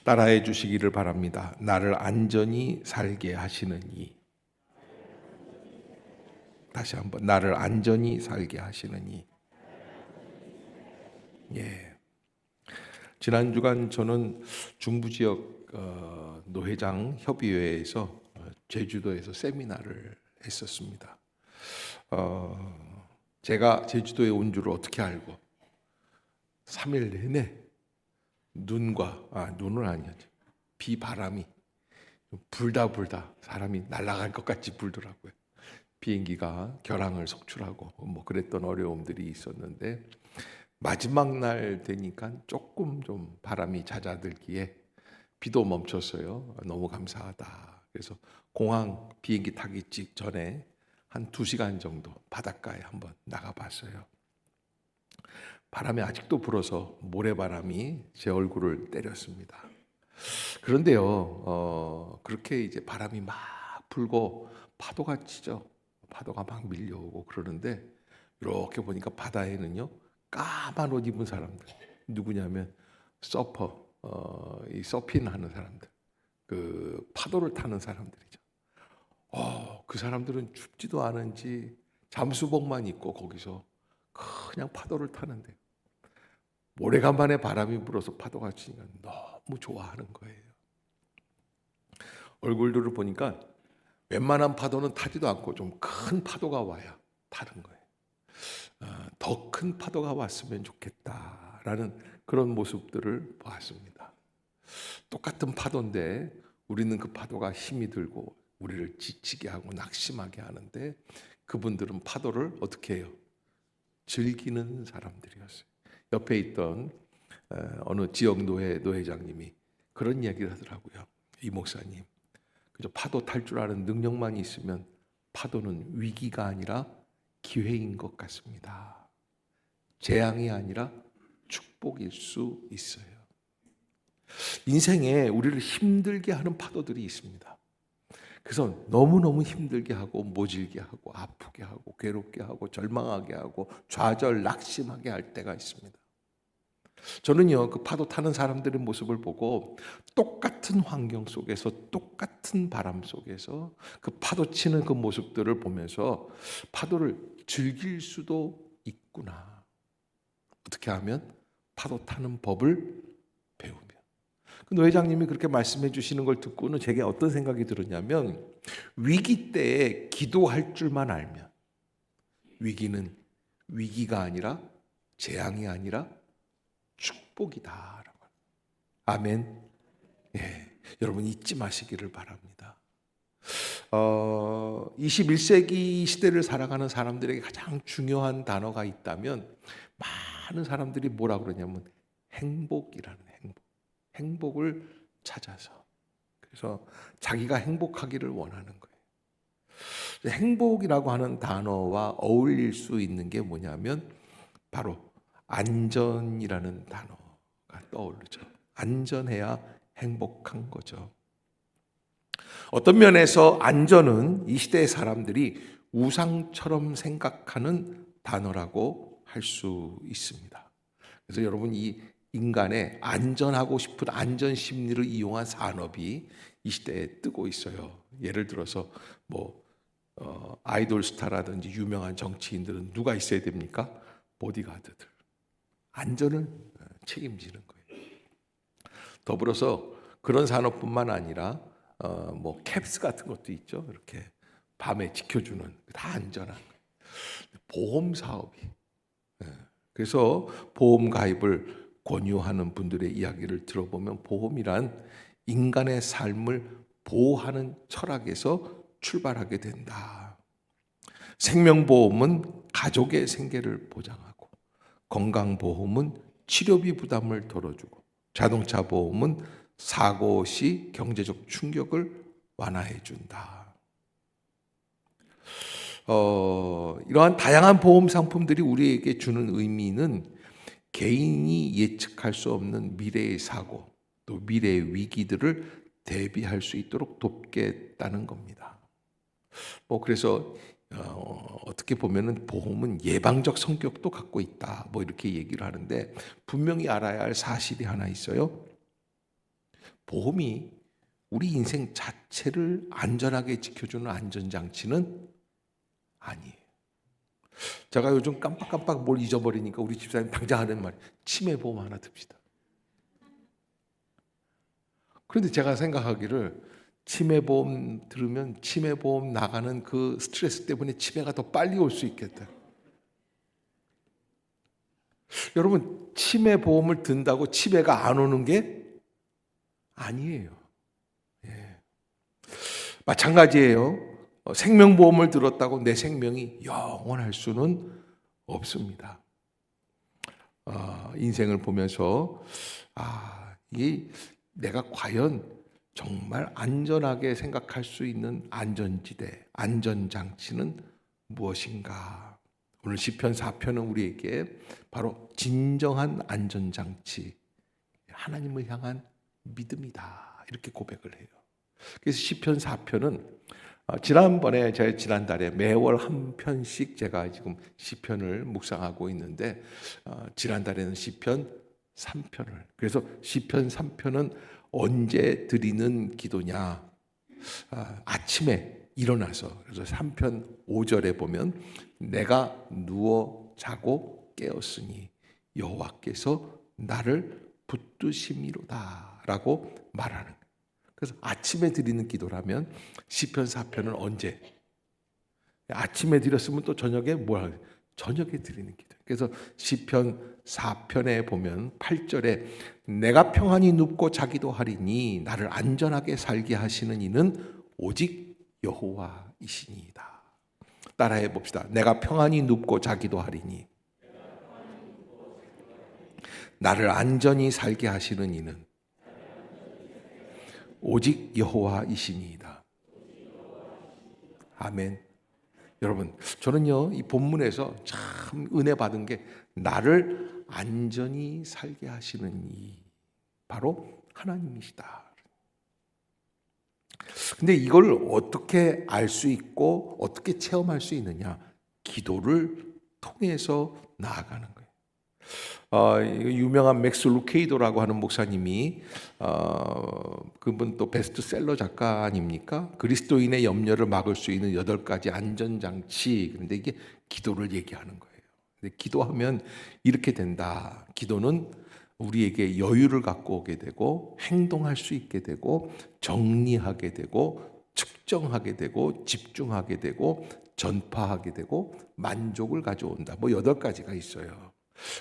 따라해 주시기를 바랍니다. 나를 안전히 살게 하시는 이. 다시 한번 나를 안전히 살게 하시는 이. 예. 지난 주간 저는 중부 지역 노회장 협의회에서 제주도에서 세미나를 했었습니다. 제가 제주도에 온 줄을 어떻게 알고 3일 내내 눈은 아니었죠. 비바람이 불다 사람이 날아갈 것 같이 불더라고요. 비행기가 결항을 속출하고 뭐 그랬던 어려움들이 있었는데 마지막 날 되니까 조금 좀 바람이 잦아들기에 비도 멈췄어요. 너무 감사하다. 그래서 공항 비행기 타기 직전에 한 2시간 정도 바닷가에 한번 나가봤어요. 바람이 아직도 불어서 모래바람이 제 얼굴을 때렸습니다. 그런데요, 그렇게 이제 바람이 막 불고 파도가 치죠. 파도가 막 밀려오고 그러는데 이렇게 보니까 바다에는요 까만 옷 입은 사람들 누구냐면 서퍼, 이 서핑하는 사람들, 그 파도를 타는 사람들이죠. 그 사람들은 춥지도 않은지 잠수복만 입고 거기서 그냥 파도를 타는데 모래간만에 바람이 불어서 파도가 치니까 너무 좋아하는 거예요. 얼굴들을 보니까 웬만한 파도는 타지도 않고 좀 큰 파도가 와야 타는 거예요. 더 큰 파도가 왔으면 좋겠다라는 그런 모습들을 보았습니다. 똑같은 파도인데 우리는 그 파도가 힘이 들고 우리를 지치게 하고 낙심하게 하는데 그분들은 파도를 어떻게 해요? 즐기는 사람들이었어요. 옆에 있던 어느 지역 노회장님이 그런 이야기를 하더라고요. 이 목사님, 그저 파도 탈 줄 아는 능력만 있으면 파도는 위기가 아니라 기회인 것 같습니다. 재앙이 아니라 축복일 수 있어요. 인생에 우리를 힘들게 하는 파도들이 있습니다. 그래서 너무너무 힘들게 하고 모질게 하고 아프게 하고 괴롭게 하고 절망하게 하고 좌절 낙심하게 할 때가 있습니다. 저는요 그 파도 타는 사람들의 모습을 보고 똑같은 환경 속에서 똑같은 바람 속에서 그 파도 치는 그 모습들을 보면서 파도를 즐길 수도 있구나. 어떻게 하면 파도 타는 법을 배우면. 그 노회장님이 그렇게 말씀해 주시는 걸 듣고는 제게 어떤 생각이 들었냐면 위기 때에 기도할 줄만 알면 위기는 위기가 아니라 재앙이 아니라 축복이다라고. 아멘. 예, 여러분 잊지 마시기를 바랍니다. 21세기 시대를 살아가는 사람들에게 가장 중요한 단어가 있다면 많은 사람들이 뭐라 그러냐면 행복이라는 행복을 찾아서 그래서 자기가 행복하기를 원하는 거예요. 행복이라고 하는 단어와 어울릴 수 있는 게 뭐냐면 바로 안전이라는 단어가 떠오르죠. 안전해야 행복한 거죠. 어떤 면에서 안전은 이 시대의 사람들이 우상처럼 생각하는 단어라고 할 수 있습니다. 그래서 여러분 이 인간의 안전하고 싶은 안전 심리를 이용한 산업이 이 시대에 뜨고 있어요. 예를 들어서 아이돌 스타라든지 유명한 정치인들은 누가 있어야 됩니까? 보디가드들. 안전을 책임지는 거예요. 더불어서 그런 산업뿐만 아니라 캡스 같은 것도 있죠. 이렇게 밤에 지켜주는 다 안전한 거예요. 보험 사업이. 그래서 보험 가입을 권유하는 분들의 이야기를 들어보면 보험이란 인간의 삶을 보호하는 철학에서 출발하게 된다. 생명보험은 가족의 생계를 보장하고 건강보험은 치료비 부담을 덜어주고 자동차 보험은 사고 시 경제적 충격을 완화해 준다. 이러한 다양한 보험 상품들이 우리에게 주는 의미는 개인이 예측할 수 없는 미래의 사고, 또 미래의 위기들을 대비할 수 있도록 돕겠다는 겁니다. 그래서 어떻게 보면은 보험은 예방적 성격도 갖고 있다. 이렇게 얘기를 하는데 분명히 알아야 할 사실이 하나 있어요. 보험이 우리 인생 자체를 안전하게 지켜주는 안전장치는 아니에요. 제가 요즘 깜빡깜빡 뭘 잊어버리니까 우리 집사님 당장 하는 말이 치매보험 하나 듭시다. 그런데 제가 생각하기를 치매보험 들으면 치매보험 나가는 그 스트레스 때문에 치매가 더 빨리 올 수 있겠다. 여러분, 치매보험을 든다고 치매가 안 오는 게 아니에요. 예. 마찬가지예요. 생명보험을 들었다고 내 생명이 영원할 수는 없습니다. 인생을 보면서 이 내가 과연 정말 안전하게 생각할 수 있는 안전지대, 안전장치는 무엇인가? 오늘 시편 4편은 우리에게 바로 진정한 안전장치, 하나님을 향한 믿음이다, 이렇게 고백을 해요. 그래서 시편 4편은 지난달에 매월 한 편씩 제가 지금 시편을 묵상하고 있는데, 지난달에는 시편 3편을, 그래서 시편 3편은 언제 드리는 기도냐? 아침에 일어나서, 그래서 3편 5절에 보면 내가 누워 자고 깨었으니 여호와께서 나를 붙드심이로다 라고 말하는 거예요. 그래서 아침에 드리는 기도라면 시편 4편은 언제? 아침에 드렸으면 또 저녁에 뭐라 그래요? 저녁에 드리는 기도. 그래서 시편 4편에 보면 8절에 내가 평안히 눕고 자기도 하리니 나를 안전하게 살게 하시는 이는 오직 여호와이시니이다. 따라해 봅시다. 내가 평안히 눕고 자기도 하리니 나를 안전히 살게 하시는 이는 오직 여호와이시니이다. 아멘. 여러분, 저는요 이 본문에서 참 은혜 받은 게 나를 안전히 살게 하시는 이 바로 하나님이시다. 근데 이걸 어떻게 알 수 있고 어떻게 체험할 수 있느냐? 기도를 통해서 나아가는 거예요. 유명한 맥스 루케이도라고 하는 목사님이 그분 또 베스트셀러 작가 아닙니까? 그리스도인의 염려를 막을 수 있는 8가지 안전장치. 그런데 이게 기도를 얘기하는 거예요. 근데 기도하면 이렇게 된다. 기도는 우리에게 여유를 갖고 오게 되고 행동할 수 있게 되고 정리하게 되고 측정하게 되고 집중하게 되고 전파하게 되고 만족을 가져온다. 뭐 8가지가 있어요.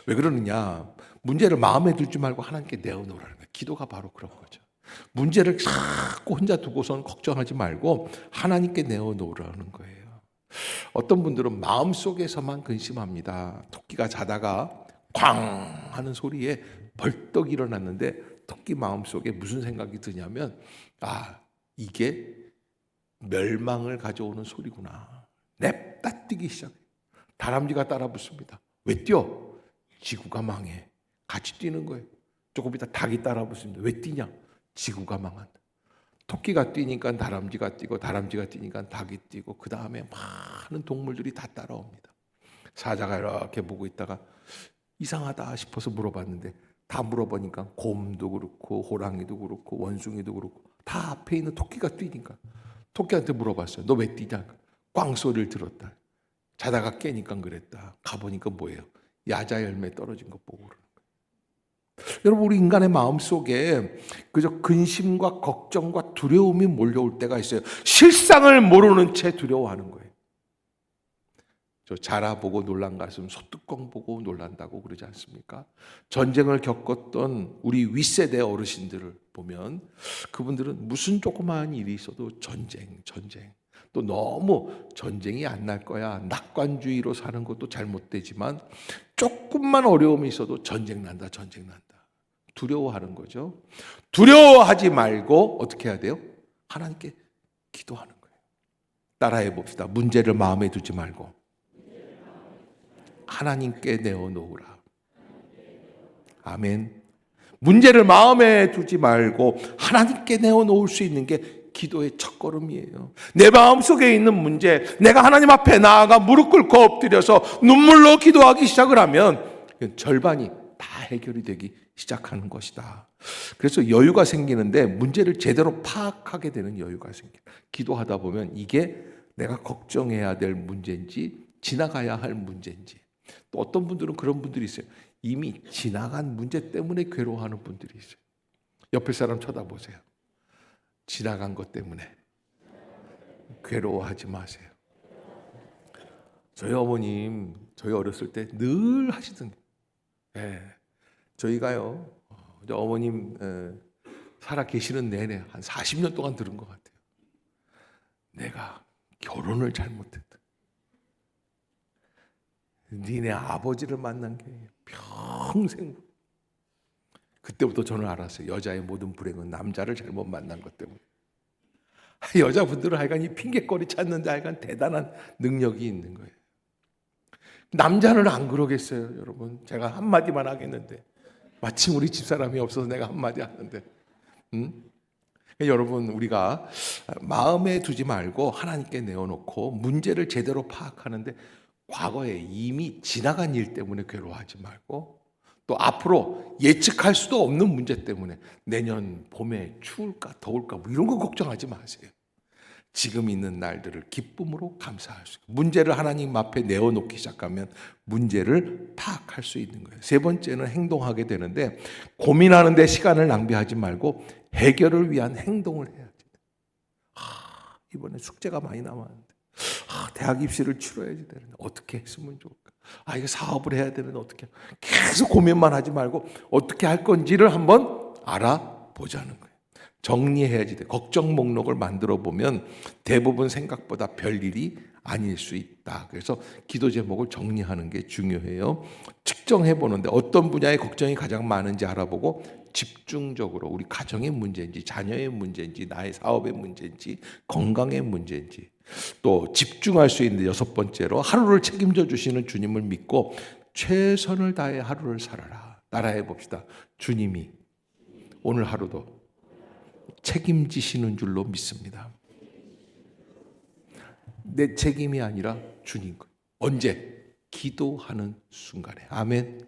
왜 그러느냐? 문제를 마음에 들지 말고 하나님께 내어놓으라는 거예요. 기도가 바로 그런 거죠. 문제를 자꾸 혼자 두고선 걱정하지 말고 하나님께 내어놓으라는 거예요. 어떤 분들은 마음속에서만 근심합니다. 토끼가 자다가 쾅 하는 소리에 벌떡 일어났는데 토끼 마음속에 무슨 생각이 드냐면 이게 멸망을 가져오는 소리구나. 냅다 뛰기 시작해요. 다람쥐가 따라 붙습니다. 왜 뛰어? 지구가 망해. 같이 뛰는 거예요. 조금 이따 닭이 따라 붙습니다. 왜 뛰냐? 지구가 망한다. 토끼가 뛰니까 다람쥐가 뛰고 다람쥐가 뛰니까 닭이 뛰고 그 다음에 많은 동물들이 다 따라옵니다. 사자가 이렇게 보고 있다가 이상하다 싶어서 물어봤는데 다 물어보니까 곰도 그렇고 호랑이도 그렇고 원숭이도 그렇고 다 앞에 있는 토끼가 뛰니까 토끼한테 물어봤어요. 너 왜 뛰냐? 꽝 소리를 들었다. 자다가 깨니까 그랬다. 가보니까 뭐예요? 야자 열매 떨어진 거 보고 그러는 거예요. 여러분, 우리 인간의 마음속에 그저 근심과 걱정과 두려움이 몰려올 때가 있어요. 실상을 모르는 채 두려워하는 거예요. 저 자라보고 놀란 가슴 소뚜껑 보고 놀란다고 그러지 않습니까? 전쟁을 겪었던 우리 윗세대 어르신들을 보면 그분들은 무슨 조그마한 일이 있어도 전쟁 또 너무 전쟁이 안 날 거야 낙관주의로 사는 것도 잘못되지만 조금만 어려움이 있어도 전쟁 난다 두려워하는 거죠. 두려워하지 말고 어떻게 해야 돼요? 하나님께 기도하는 거예요. 따라해 봅시다. 문제를 마음에 두지 말고 하나님께 내어놓으라. 아멘. 문제를 마음에 두지 말고 하나님께 내어놓을 수 있는 게 기도의 첫걸음이에요. 내 마음속에 있는 문제, 내가 하나님 앞에 나아가 무릎 꿇고 엎드려서 눈물로 기도하기 시작을 하면 절반이 다 해결이 되기 시작하는 것이다. 그래서 여유가 생기는데 문제를 제대로 파악하게 되는 여유가 생겨. 기도하다 보면 이게 내가 걱정해야 될 문제인지 지나가야 할 문제인지. 또 어떤 분들은 그런 분들이 있어요. 이미 지나간 문제 때문에 괴로워하는 분들이 있어요. 옆에 사람 쳐다보세요. 지나간 것 때문에 괴로워하지 마세요. 저희 어머님, 저희 어렸을 때 늘 하시던 게, 저희가요, 어머님 살아 계시는 내내 한 40년 동안 들은 것 같아요. 내가 결혼을 잘못했다. 니네 아버지를 만난 게 평생. 그때부터 저는 알았어요. 여자의 모든 불행은 남자를 잘못 만난 것 때문에. 여자분들은 하여간 이 핑계거리 찾는데 하여간 대단한 능력이 있는 거예요. 남자는 안 그러겠어요, 여러분. 제가 한마디만 하겠는데 마침 우리 집사람이 없어서 내가 한마디 하는데 여러분, 우리가 마음에 두지 말고 하나님께 내어놓고 문제를 제대로 파악하는데 과거에 이미 지나간 일 때문에 괴로워하지 말고 또 앞으로 예측할 수도 없는 문제 때문에 내년 봄에 추울까 더울까 뭐 이런 거 걱정하지 마세요. 지금 있는 날들을 기쁨으로 감사할 수 있고 문제를 하나님 앞에 내어놓기 시작하면 문제를 파악할 수 있는 거예요. 세 번째는 행동하게 되는데 고민하는 데 시간을 낭비하지 말고 해결을 위한 행동을 해야 돼요. 이번에 숙제가 많이 남았는데 대학 입시를 치러야지 되는데 어떻게 했으면 좋을까? 이거 사업을 해야 되는데 어떻게? 계속 고민만 하지 말고 어떻게 할 건지를 한번 알아보자는 거예요. 정리해야지 돼. 걱정 목록을 만들어 보면 대부분 생각보다 별일이 아닐 수 있다. 그래서 기도 제목을 정리하는 게 중요해요. 측정해 보는데 어떤 분야의 걱정이 가장 많은지 알아보고 집중적으로 우리 가정의 문제인지 자녀의 문제인지 나의 사업의 문제인지 건강의 문제인지 또 집중할 수 있는 여섯 번째로 하루를 책임져 주시는 주님을 믿고 최선을 다해 하루를 살아라. 따라해 봅시다. 주님이 오늘 하루도 책임지시는 줄로 믿습니다. 내 책임이 아니라 주님 것. 언제? 기도하는 순간에. 아멘.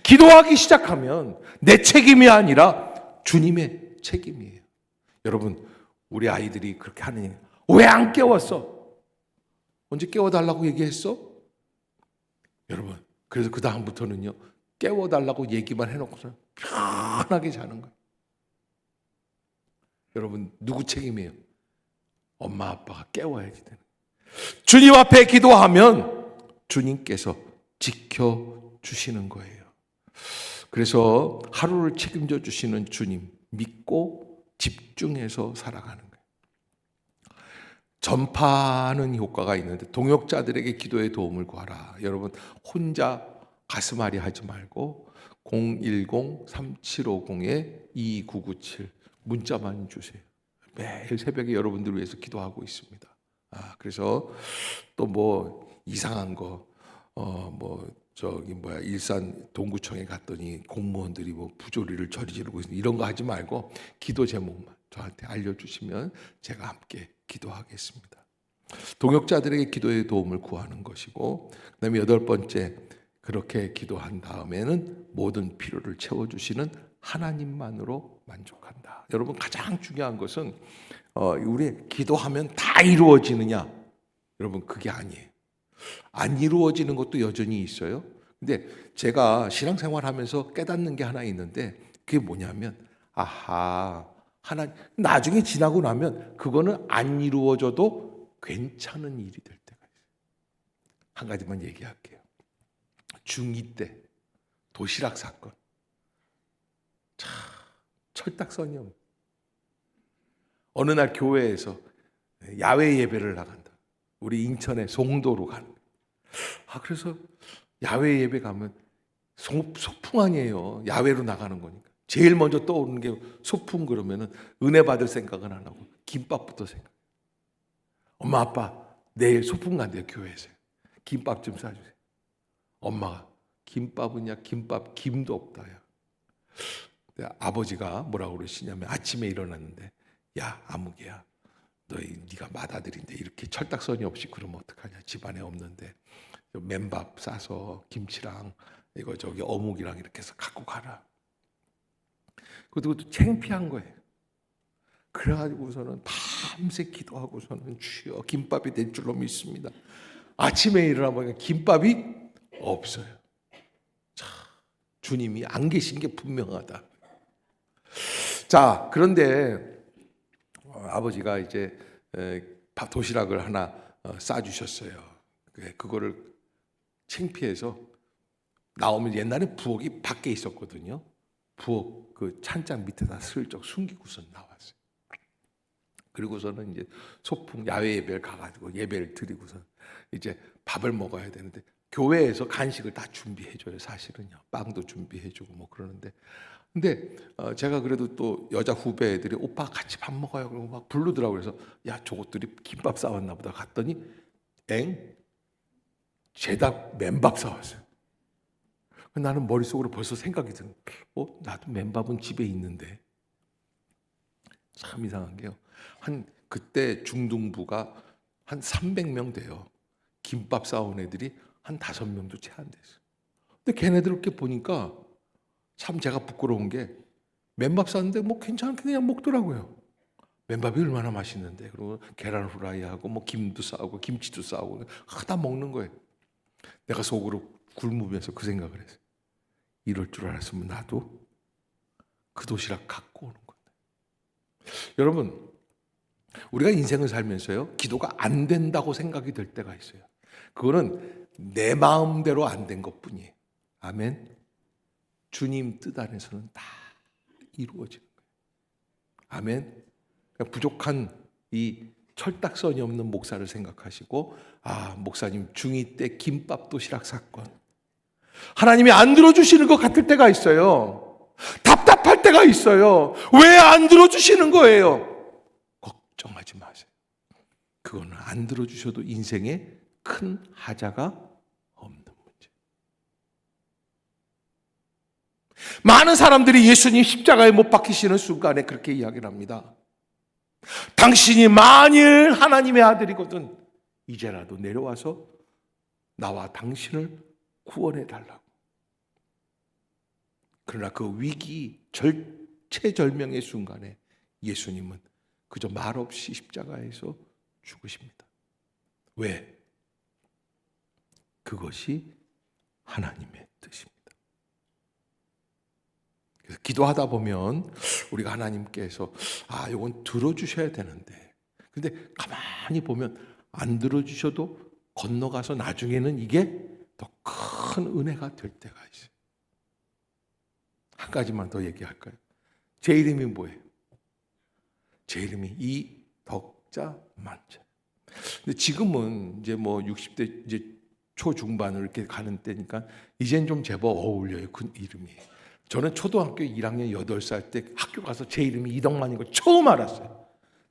기도하기 시작하면 내 책임이 아니라 주님의 책임이에요. 여러분, 우리 아이들이 그렇게 하느니 왜 안 깨웠어? 언제 깨워달라고 얘기했어? 여러분, 그래서 그 다음부터는요 깨워달라고 얘기만 해놓고서 편하게 자는 거예요. 여러분, 누구 책임이에요? 엄마 아빠가 깨워야지 되는 거예요. 주님 앞에 기도하면 주님께서 지켜주시는 거예요. 그래서 하루를 책임져 주시는 주님 믿고 집중해서 살아가는 거예요. 전파하는 효과가 있는데 동역자들에게 기도의 도움을 구하라. 여러분, 혼자 가슴앓이 하지 말고 010-3750-2997 문자만 주세요. 매일 새벽에 여러분들을 위해서 기도하고 있습니다. 그래서 또 뭐 이상한 거 일산 동구청에 갔더니 공무원들이 뭐 부조리를 저지르고 있는 이런 거 하지 말고 기도 제목만 저한테 알려주시면 제가 함께 기도하겠습니다. 동역자들에게 기도의 도움을 구하는 것이고, 그다음에 여덟 번째, 그렇게 기도한 다음에는 모든 필요를 채워주시는 하나님만으로 만족한다. 여러분, 가장 중요한 것은 우리 기도하면 다 이루어지느냐? 여러분, 그게 아니에요. 안 이루어지는 것도 여전히 있어요. 근데 제가 신앙생활하면서 깨닫는 게 하나 있는데 그게 뭐냐면 나중에 지나고 나면 그거는 안 이루어져도 괜찮은 일이 될 때가 있어요. 한 가지만 얘기할게요. 중2 때 도시락 사건. 철딱서니 없는. 어느 날 교회에서 야외 예배를 나간다. 우리 인천의 송도로 가는. 그래서 야외 예배 가면 소풍 아니에요. 야외로 나가는 거니까. 제일 먼저 떠오르는 게 소풍 그러면은 은혜 받을 생각은 안 하고 김밥부터 생각. 엄마 아빠 내일 소풍 간대요, 교회에서. 김밥 좀 싸주세요. 엄마가 김밥은야 김밥 김도 없다야. 아버지가 뭐라고 그러시냐면 아침에 일어났는데 야 아무개야 네가 맏아들인데 이렇게 철딱서니 없이 그러면 어떡하냐. 집안에 없는데 맨밥 싸서 김치랑 이거 저기 어묵이랑 이렇게 해서 갖고 가라. 그것도 창피한 거예요. 그래가지고서는 밤새 기도하고서는 주여 김밥이 될 줄로 믿습니다. 아침에 일어나보니까 김밥이 없어요. 자, 주님이 안 계신 게 분명하다. 자, 그런데 아버지가 이제 도시락을 하나 싸주셨어요. 그거를 창피해서 나오면 옛날에 부엌이 밖에 있었거든요. 부엌 그 찬장 밑에다 슬쩍 숨기고서 나왔어요. 그리고서는 이제 소풍 야외 예배를 가가지고 예배를 드리고서 이제 밥을 먹어야 되는데 교회에서 간식을 다 준비해줘요. 사실은요. 빵도 준비해주고 뭐 그러는데 근데 제가 그래도 또 여자 후배 애들이 오빠 같이 밥 먹어요. 그러고 막 부르더라고요. 그래서 야 저것들이 김밥 싸왔나 보다 갔더니 죄다 맨밥 싸왔어요. 나는 머릿속으로 벌써 생각이 드는 나도 맨밥은 집에 있는데 참 이상한 게요. 그때 중등부가 한 300명 돼요. 김밥 싸온 애들이 한 5명도 채 안 됐어요. 근데 걔네들 이렇게 보니까 참 제가 부끄러운 게 맨밥 쌌는데 뭐 괜찮게 그냥 먹더라고요. 맨밥이 얼마나 맛있는데. 그리고 계란 후라이하고 뭐 김도 싸고 김치도 싸고 다 먹는 거예요. 내가 속으로 굶으면서 그 생각을 했어요. 이럴 줄 알았으면 나도 그 도시락 갖고 오는 건데. 여러분, 우리가 인생을 살면서요, 기도가 안 된다고 생각이 될 때가 있어요. 그거는 내 마음대로 안 된 것뿐이에요. 아멘. 주님 뜻 안에서는 다 이루어지는 거예요. 아멘. 부족한 이 철딱선이 없는 목사를 생각하시고, 목사님 중2 때 김밥 도시락 사건, 하나님이 안 들어주시는 것 같을 때가 있어요. 답답할 때가 있어요. 왜 안 들어주시는 거예요? 걱정하지 마세요. 그거는 안 들어주셔도 인생에 큰 하자가 없는 문제. 많은 사람들이 예수님 십자가에 못 박히시는 순간에 그렇게 이야기를 합니다. 당신이 만일 하나님의 아들이거든 이제라도 내려와서 나와 당신을 구원해 달라고. 그러나 그 위기 절체절명의 순간에 예수님은 그저 말없이 십자가에서 죽으십니다. 왜? 그것이 하나님의 뜻입니다. 그래서 기도하다 보면 우리가 하나님께서 이건 들어주셔야 되는데, 근데 가만히 보면 안 들어주셔도 건너가서 나중에는 이게 더 큰 은혜가 될 때가 있어요. 한 가지만 더 얘기할까요? 제 이름이 뭐예요? 제 이름이 이덕자 만자. 근데 지금은 이제 뭐 60대 이제 초중반을 이렇게 가는 때니까 이젠 좀 제법 어울려요. 그 이름이. 저는 초등학교 1학년 8살 때 학교 가서 제 이름이 이덕만인 걸 처음 알았어요.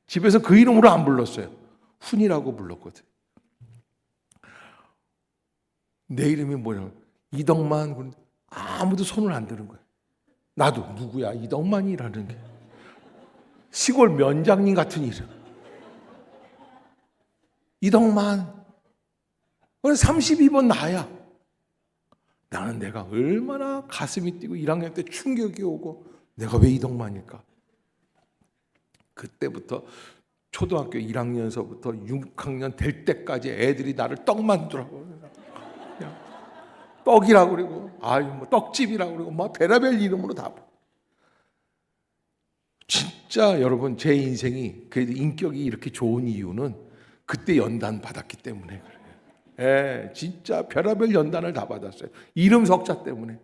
집에서 그 이름으로 안 불렀어요. 훈이라고 불렀거든. 내 이름이 뭐냐고. 이덕만. 아무도 손을 안 드는 거예요. 나도 누구야 이덕만이라는 게. 시골 면장님 같은 이름. 이덕만. 32번 나야. 나는 내가 얼마나 가슴이 뛰고 1학년 때 충격이 오고 내가 왜 이덕만일까? 그때부터 초등학교 1학년서부터 6학년 될 때까지 애들이 나를 떡만두라고. 떡이라고 그러고 뭐 떡집이라고 그러고 막 별의별 이름으로 다. 진짜 여러분 제 인생이 그래도 인격이 이렇게 좋은 이유는 그때 연단 받았기 때문에 그래요. 진짜 별의별 연단을 다 받았어요. 이름 석자 때문에.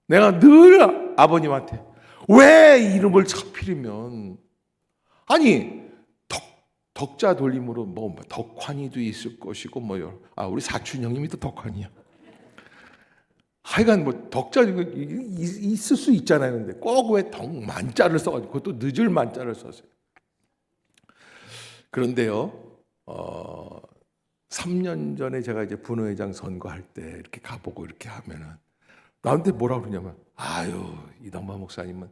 내가 늘 아버님한테 왜 이름을 하필이면 덕자 돌림으로 뭐 덕환이도 있을 것이고 우리 사촌 형님이 또 덕환이야. 하여간 뭐 덕자 있을 수 있잖아요. 근데 꼭 왜 덕만자를 써가지고 그것도 늦을 만자를 썼어요. 그런데요, 3년 전에 제가 이제 분회장 선거할 때 이렇게 가보고 이렇게 하면은 나한테 뭐라 그러냐면 이덕만 목사님은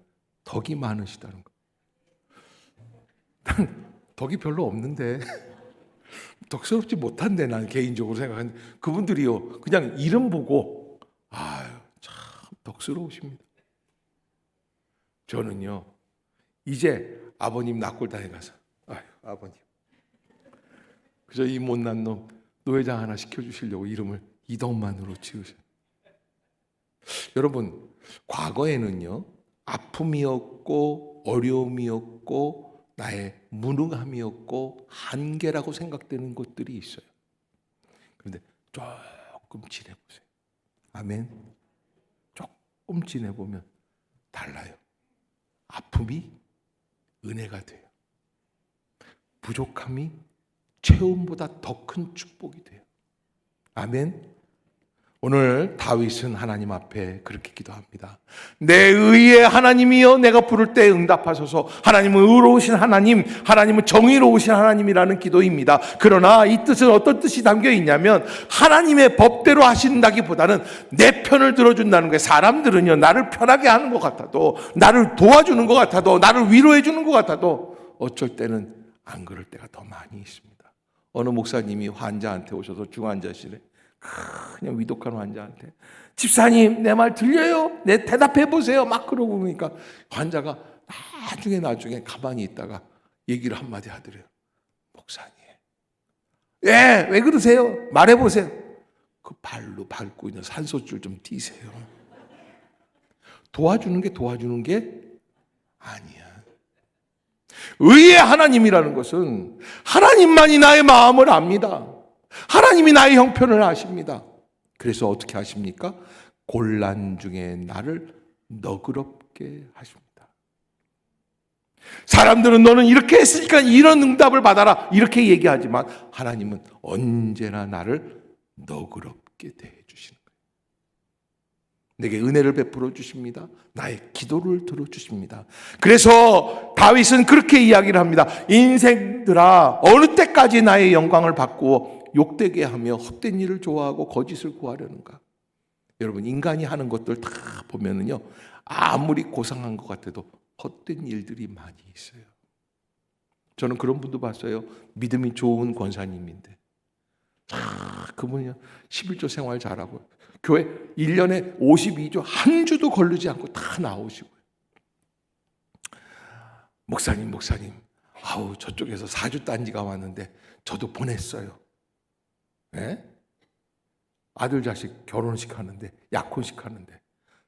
덕이 많으시다는 거. 난 덕이 별로 없는데 덕스럽지 못한데 난 개인적으로 생각하는데 그분들이요 그냥 이름 보고 덕스러우십니다. 저는요, 이제 아버님 납골당에 가서, 아유, 아버님, 그저 이 못난 놈 노회장 하나 시켜주시려고 이름을 이덕만으로 지으셔. 여러분, 과거에는요, 아픔이었고 어려움이었고 나의 무능함이었고 한계라고 생각되는 것들이 있어요. 그런데 조금 지내보세요. 아멘. 조금 지내보면 달라요. 아픔이 은혜가 돼요. 부족함이 체험보다 더 큰 축복이 돼요. 아멘. 오늘 다윗은 하나님 앞에 그렇게 기도합니다. 내 의의 하나님이여 내가 부를 때 응답하소서. 하나님은 의로우신 하나님, 하나님은 정의로우신 하나님이라는 기도입니다. 그러나 이 뜻은 어떤 뜻이 담겨 있냐면 하나님의 법대로 하신다기보다는 내 편을 들어준다는 거예요. 사람들은요, 나를 편하게 하는 것 같아도, 나를 도와주는 것 같아도, 나를 위로해 주는 것 같아도 어쩔 때는 안 그럴 때가 더 많이 있습니다. 어느 목사님이 환자한테 오셔서 중환자실에, 그냥 위독한 환자한테, 집사님 내 말 들려요? 내 대답해 보세요. 막 그러고 그러니까 환자가 나중에 가만히 있다가 얘기를 한마디 하더래요. 목사님, 예, 왜 그러세요? 말해 보세요. 그 발로 밟고 있는 산소줄 좀 띄세요. 도와주는 게 아니야. 의의 하나님이라는 것은 하나님만이 나의 마음을 압니다. 하나님이 나의 형편을 아십니다. 그래서 어떻게 하십니까? 곤란 중에 나를 너그럽게 하십니다. 사람들은 너는 이렇게 했으니까 이런 응답을 받아라 이렇게 얘기하지만 하나님은 언제나 나를 너그럽게 대해주시는 거예요. 내게 은혜를 베풀어 주십니다. 나의 기도를 들어주십니다. 그래서 다윗은 그렇게 이야기를 합니다. 인생들아, 어느 때까지 나의 영광을 바꾸어 욕되게 하며 헛된 일을 좋아하고 거짓을 구하려는가? 여러분, 인간이 하는 것들 다 보면은요, 아무리 고상한 것 같아도 헛된 일들이 많이 있어요. 저는 그런 분도 봤어요. 믿음이 좋은 권사님인데 그분이요 11조 생활 잘하고 교회 1년에 52조 한 주도 걸르지 않고 다 나오시고요. 목사님 아우 저쪽에서 4주 딴지가 왔는데 저도 보냈어요. 네? 아들 자식 결혼식 하는데 약혼식 하는데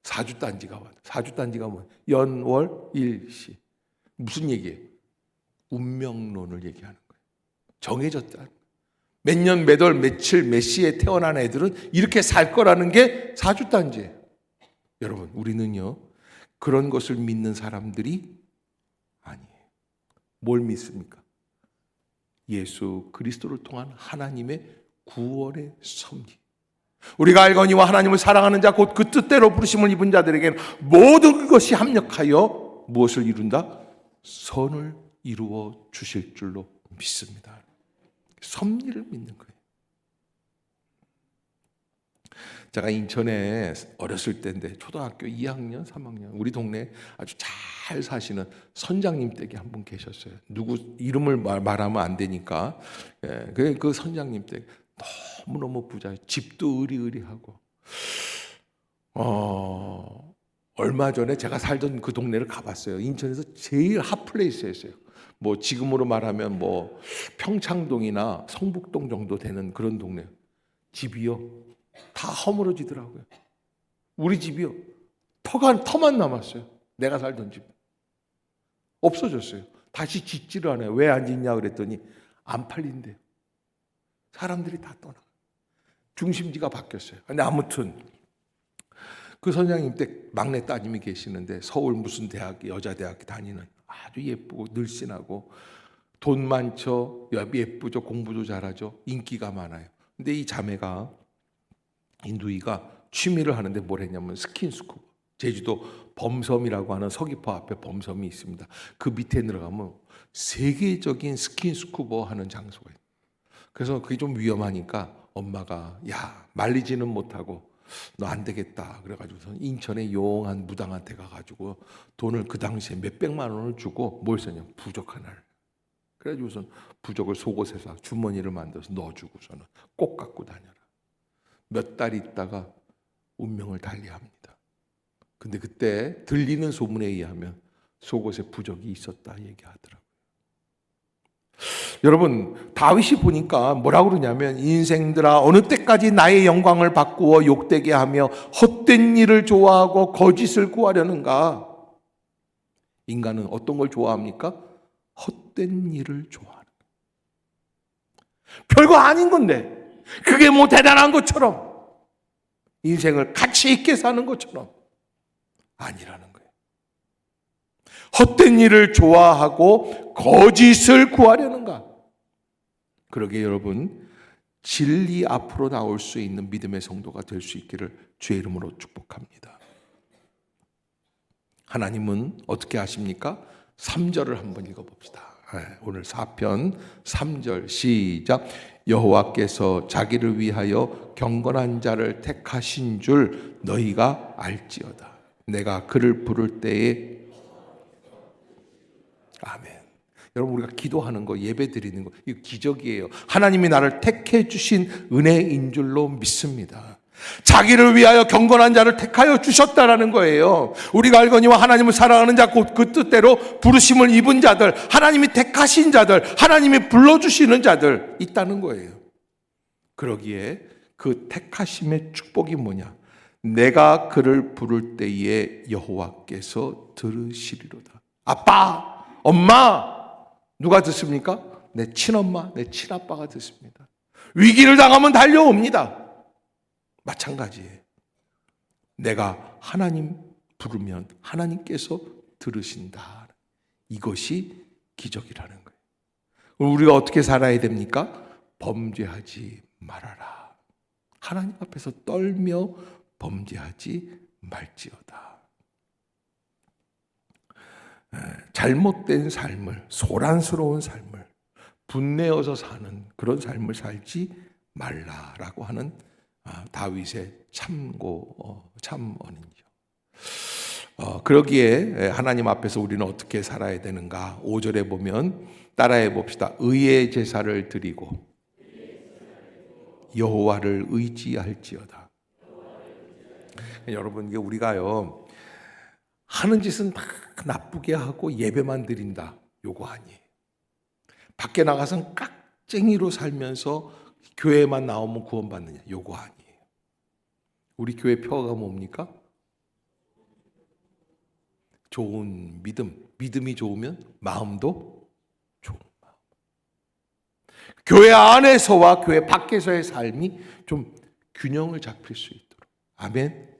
4주 딴지가 왔어요. 4주 딴지가 뭐 연월 일시 무슨 얘기예요? 운명론을 얘기하는 거예요. 정해졌다. 몇 년, 몇 월, 며칠, 몇 시에 태어난 애들은 이렇게 살 거라는 게 4주 딴지예요. 여러분, 우리는요 그런 것을 믿는 사람들이 아니에요. 뭘 믿습니까? 예수 그리스도를 통한 하나님의 구원의 섭리. 우리가 알거니와 하나님을 사랑하는 자 곧 그 뜻대로 부르심을 입은 자들에게는 모든 것이 합력하여 무엇을 이룬다? 선을 이루어 주실 줄로 믿습니다. 섭리를 믿는 거예요. 제가 인천에 어렸을 때인데 초등학교 2학년, 3학년 우리 동네에 아주 잘 사시는 선장님 댁에 한 분 계셨어요. 누구 이름을 말하면 안 되니까. 그 선장님 댁 너무너무 부자예요. 집도 으리으리하고. 얼마 전에 제가 살던 그 동네를 가봤어요. 인천에서 제일 핫플레이스였어요. 뭐 지금으로 말하면 뭐 평창동이나 성북동 정도 되는 그런 동네. 집이요 다 허물어지더라고요. 우리 집이요 터만 남았어요. 내가 살던 집 없어졌어요. 다시 짓지를 않아요. 왜 안 짓냐 그랬더니 안 팔린대요. 사람들이 다 떠나. 중심지가 바뀌었어요. 근데 아무튼 그 선생님 때 막내 따님이 계시는데 서울 무슨 대학 여자대학 다니는 아주 예쁘고 늘씬하고 돈 많죠. 예쁘죠. 공부도 잘하죠. 인기가 많아요. 근데 이 자매가 이 누이가 취미를 하는데 뭘 했냐면 스킨스쿠버. 제주도 범섬이라고 하는 서귀포 앞에 범섬이 있습니다. 그 밑에 들어가면 세계적인 스킨스쿠버 하는 장소가 있어요. 그래서 그게 좀 위험하니까 엄마가 야 말리지는 못하고 너 안 되겠다 그래가지고서 인천에 용한 무당한테 가가지고 돈을 그 당시에 몇백만 원을 주고 뭘 썼냐 부적 하나를. 그래가지고선 부적을 속옷에서 주머니를 만들어서 넣어주고서는 꼭 갖고 다녀라. 몇 달 있다가 운명을 달리합니다. 근데 그때 들리는 소문에 의하면 속옷에 부적이 있었다 얘기하더라고요. 여러분, 다윗이 보니까 뭐라고 그러냐면, 인생들아 어느 때까지 나의 영광을 바꾸어 욕되게 하며 헛된 일을 좋아하고 거짓을 구하려는가? 인간은 어떤 걸 좋아합니까? 헛된 일을 좋아하는 거예요. 별거 아닌 건데 그게 뭐 대단한 것처럼, 인생을 가치 있게 사는 것처럼 아니라는 거예요. 헛된 일을 좋아하고 거짓을 구하려는가? 그러게 여러분, 진리 앞으로 나올 수 있는 믿음의 성도가 될 수 있기를 주의 이름으로 축복합니다. 하나님은 어떻게 하십니까? 3절을 한번 읽어봅시다. 오늘 4편 3절 시작. 여호와께서 자기를 위하여 경건한 자를 택하신 줄 너희가 알지어다. 내가 그를 부를 때에. 아멘. 여러분, 우리가 기도하는 거, 예배 드리는 거, 이거 기적이에요. 하나님이 나를 택해 주신 은혜인 줄로 믿습니다. 자기를 위하여 경건한 자를 택하여 주셨다라는 거예요. 우리가 알거니와 하나님을 사랑하는 자 곧 그 뜻대로 부르심을 입은 자들, 하나님이 택하신 자들, 하나님이 불러주시는 자들 있다는 거예요. 그러기에 그 택하심의 축복이 뭐냐? 내가 그를 부를 때에 여호와께서 들으시리로다. 아빠, 엄마, 누가 듣습니까? 내 친엄마, 내 친아빠가 듣습니다. 위기를 당하면 달려옵니다. 마찬가지예요. 내가 하나님 부르면 하나님께서 들으신다. 이것이 기적이라는 거예요. 우리가 어떻게 살아야 됩니까? 범죄하지 말아라. 하나님 앞에서 떨며 범죄하지 말지어다. 잘못된 삶을, 소란스러운 삶을, 분내어서 사는 그런 삶을 살지 말라라고 하는 다윗의 참언이죠. 그러기에 하나님 앞에서 우리는 어떻게 살아야 되는가? 5절에 보면 따라해 봅시다. 의의 제사를 드리고 여호와를 의지할지어다. 여러분, 이게 우리가요 하는 짓은 다 나쁘게 하고 예배만 드린다, 요거 아니에요. 밖에 나가서는 깍쟁이로 살면서 교회만 나오면 구원받느냐, 요거 아니에요. 우리 교회 표어가 뭡니까? 좋은 믿음. 믿음이 좋으면 마음도 좋은 마음. 교회 안에서와 교회 밖에서의 삶이 좀 균형을 잡힐 수 있도록. 아멘.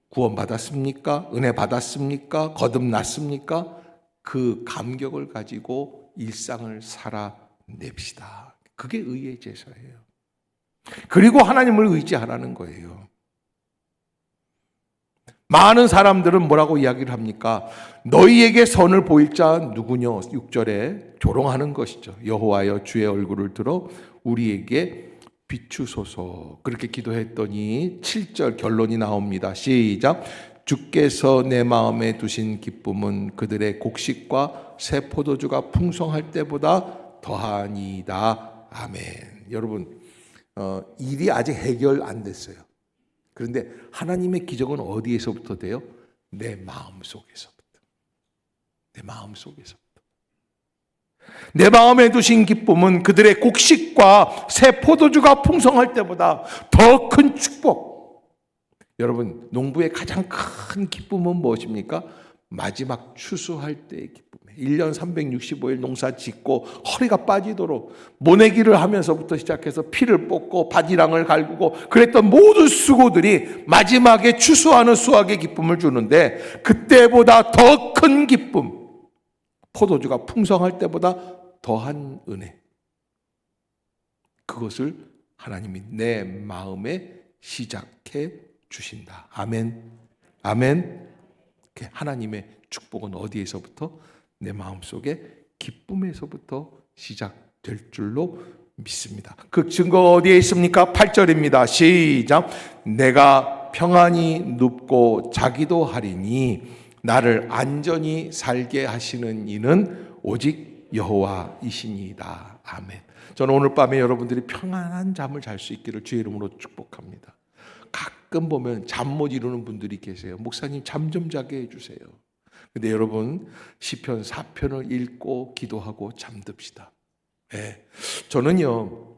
구원 받았습니까? 은혜 받았습니까? 거듭났습니까? 그 감격을 가지고 일상을 살아냅시다. 그게 의의 제사예요. 그리고 하나님을 의지하라는 거예요. 많은 사람들은 뭐라고 이야기를 합니까? 너희에게 선을 보일 자 누구뇨? 6절에 조롱하는 것이죠. 여호와여 주의 얼굴을 들어 우리에게 비추소서. 그렇게 기도했더니 7절 결론이 나옵니다. 시작. 주께서 내 마음에 두신 기쁨은 그들의 곡식과 새 포도주가 풍성할 때보다 더하니이다. 아멘. 여러분, 일이 아직 해결 안 됐어요. 그런데 하나님의 기적은 어디에서부터 돼요? 내 마음 속에서부터. 내 마음 속에서부터. 내 마음에 두신 기쁨은 그들의 곡식과 새 포도주가 풍성할 때보다 더 큰 축복. 여러분, 농부의 가장 큰 기쁨은 무엇입니까? 마지막 추수할 때의 기쁨이에요. 1년 365일 농사 짓고 허리가 빠지도록 모내기를 하면서부터 시작해서 피를 뽑고 바지랑을 갈구고 그랬던 모든 수고들이 마지막에 추수하는 수확의 기쁨을 주는데, 그때보다 더 큰 기쁨, 포도주가 풍성할 때보다 더한 은혜, 그것을 하나님이 내 마음에 시작해 주신다. 아멘. 아멘. 하나님의 축복은 어디에서부터? 내 마음속에 기쁨에서부터 시작될 줄로 믿습니다. 그 증거가 어디에 있습니까? 8절입니다. 시작. 내가 평안히 눕고 자기도 하리니 나를 안전히 살게 하시는 이는 오직 여호와이시니이다. 아멘. 저는 오늘 밤에 여러분들이 평안한 잠을 잘 수 있기를 주의 이름으로 축복합니다. 가끔 보면 잠 못 이루는 분들이 계세요. 목사님 잠 좀 자게 해주세요. 근데 여러분 시편 4편을 읽고 기도하고 잠듭시다. 네. 저는요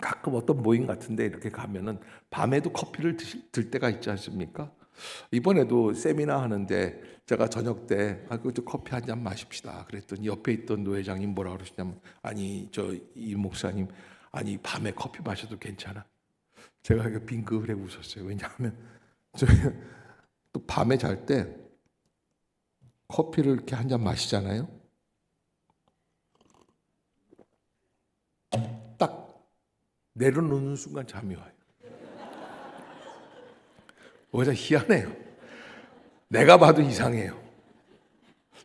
가끔 어떤 모임 같은데 이렇게 가면은 밤에도 커피를 들 때가 있지 않습니까? 이번에도 세미나 하는데 제가 저녁 때 그것도 커피 한 잔 마십시다 그랬더니 옆에 있던 노회장님 뭐라 그러시냐면 아니 저 이 목사님 아니 밤에 커피 마셔도 괜찮아. 제가 이렇게 빙그레 웃었어요. 왜냐하면 저희 또 밤에 잘 때 커피를 이렇게 한 잔 마시잖아요. 딱 내려놓는 순간 잠이 와요. 뭐가 희한해요. 내가 봐도 이상해요.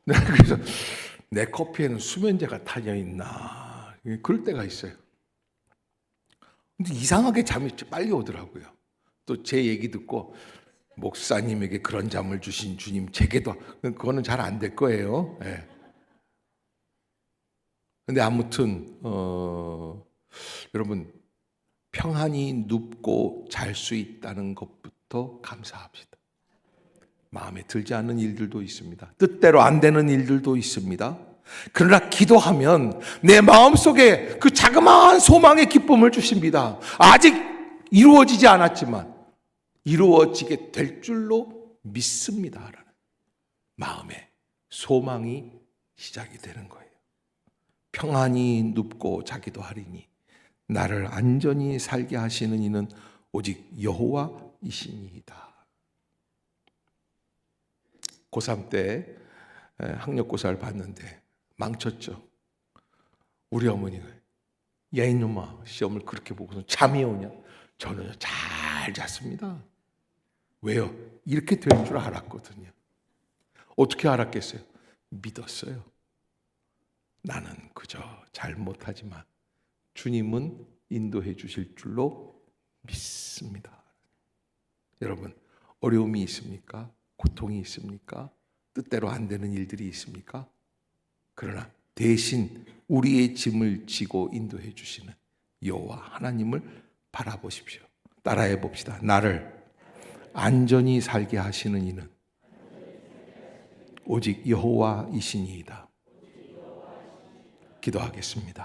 그래서 내 커피에는 수면제가 타져 있나 그럴 때가 있어요. 근데 이상하게 잠이 빨리 오더라고요. 또 제 얘기 듣고 목사님에게 그런 잠을 주신 주님 제게도 그거는 잘 안 될 거예요. 네. 근데 아무튼 여러분 평안히 눕고 잘 수 있다는 것부터 감사합시다. 마음에 들지 않는 일들도 있습니다. 뜻대로 안 되는 일들도 있습니다. 그러나 기도하면 내 마음속에 그 자그마한 소망의 기쁨을 주십니다. 아직 이루어지지 않았지만 이루어지게 될 줄로 믿습니다라는 마음의 소망이 시작이 되는 거예요. 평안히 눕고 자기도 하리니 나를 안전히 살게 하시는 이는 오직 여호와이시니이다. 고3 때 학력고사를 봤는데 망쳤죠. 우리 어머니가 야 이놈아 시험을 그렇게 보고서 잠이 오냐? 저는 잘 잤습니다. 왜요? 이렇게 될 줄 알았거든요. 어떻게 알았겠어요? 믿었어요. 나는 그저 잘못하지만 주님은 인도해 주실 줄로 믿습니다. 여러분 어려움이 있습니까? 고통이 있습니까? 뜻대로 안 되는 일들이 있습니까? 그러나 대신 우리의 짐을 지고 인도해 주시는 여호와 하나님을 바라보십시오. 따라해 봅시다. 나를 안전히 살게 하시는 이는 오직 여호와이시니이다. 기도하겠습니다.